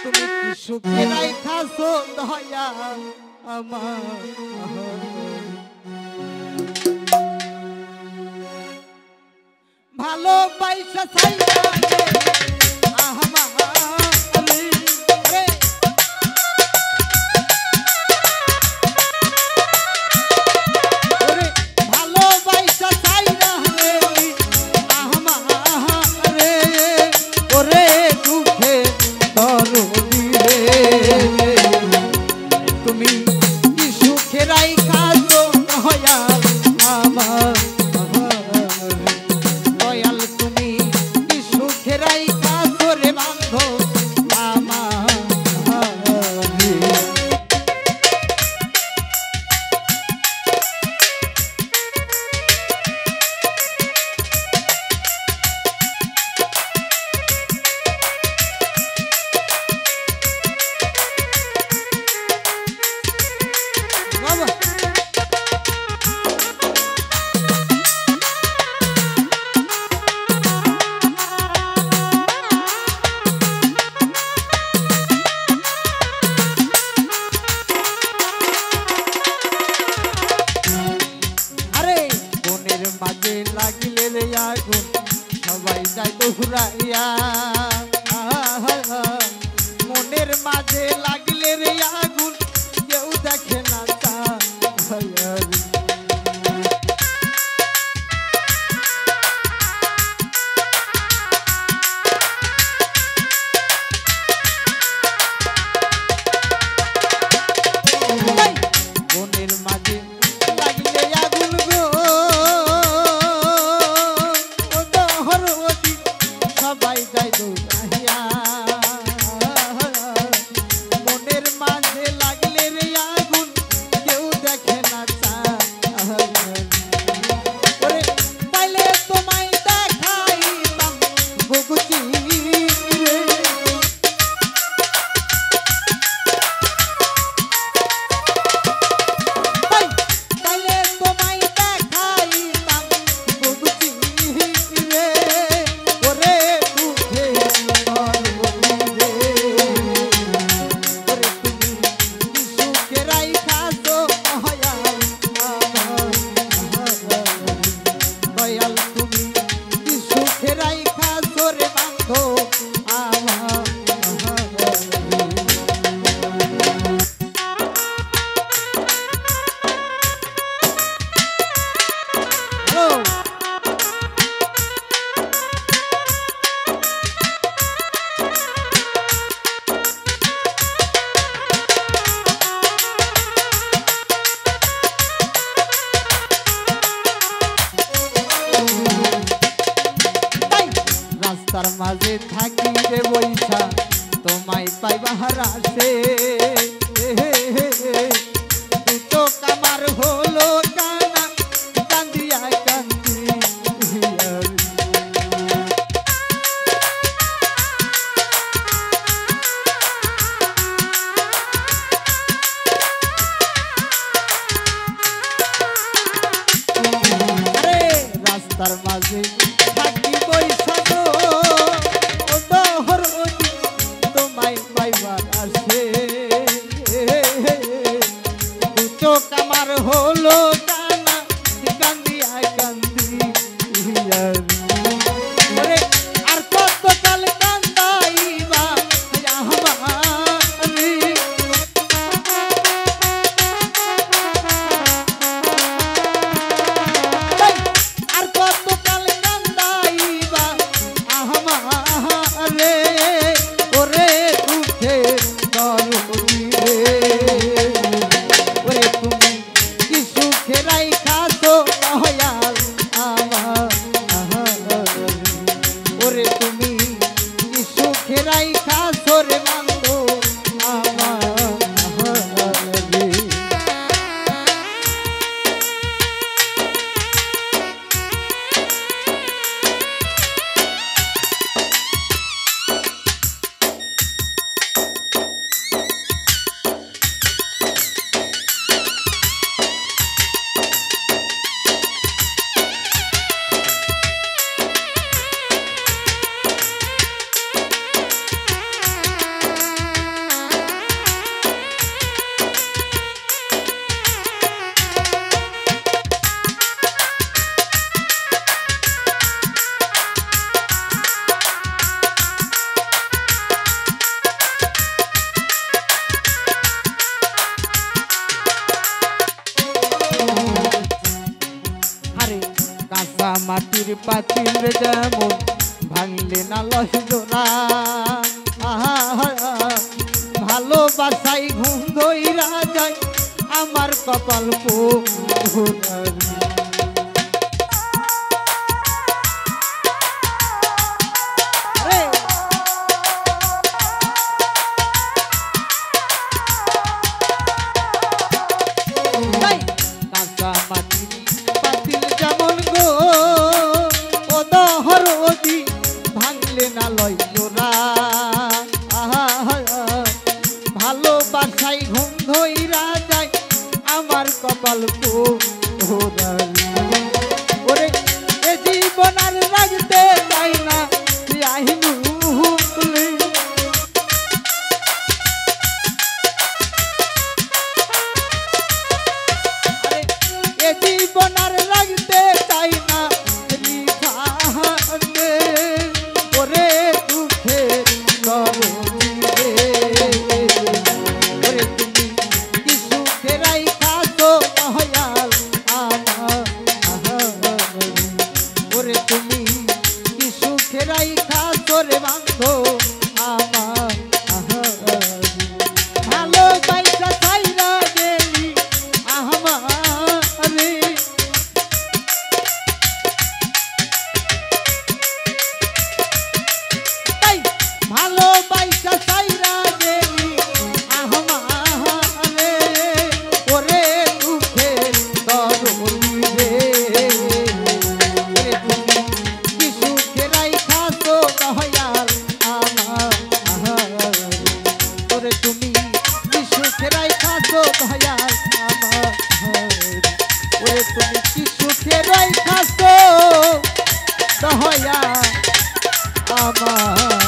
তুমি কি সুখে রাইখাছো দয়া আমার ভালোবাসা ছাইয়া লাগিলে রে আগুন সবাই যায় দৌড়াইয়া মনের মাঝে লাগিলে রে আগুন কেউ দেখে না মনের মাঝে লাগিলে আগুন গো সবাই যায় দৌড়াইয়া মনের মাঝে লাগলে রে আগুন কেউ দেখে না ওরে পাইলে তোমায় দেখাইতাম বুকুচি রে পাইলে তোমায় দেখাইতাম বুকুচি রে ওরে রাস্তার মাঝে থাকি রে বৈশা তোমায় পাইবার আসে তো কামার হলো কানা কান্দিয়া কান্দি আরে রাস্তার মাঝে থাকি বৈশা তোমায় পাইবার আসে কামার হলো কানা কান্দিয়া কান্দি আর কত কাল কান্দাইবা আর কত কাল কান্দাইবা রে ওরে দুঃখে দরদি রে ওরে তুমি কি সুখে রাইখাছো দয়াল আমার ওরে তুমি কি সুখে রাইখাছো রে বান্ধব আমার পাতিল যেমন ভাঙলে না লয় জোড়া ভালোবাসাই ঘুম ধইরা যায় আমার কপাল পোড়ারি পাতিল যেমন গো ও দহরদি ভাঙলে না লয় জোড়া ভালোবাসাই ঘুম ধইরা যায় আমার কপাল পোড়ারি ওরে এ জীবন আর রাখতে চাই না আহিনু তুলে এ জীবন আর রাখতে চাই না রিখাতে ওরে দুঃখে করবে ওরে তুমি কি সুখে রাইখাছো দয়াল আমার ওরে তুমি কি সুখে রাইখাছো রে বান্ধো আমার ভালোবাসা ছাইরা গেলি আমারে তাই ভালোবাসা ছাইরা গেলি আমারে ওরে দুঃখের তরুণী রে তুমি কি সুখে রাইখাছো দয়াল আমার ওরে তুমি কি সুখে রাইখাছো দয়াল আমার ওরে তুমি কি সুখে রাইখাছো দয়াল আমার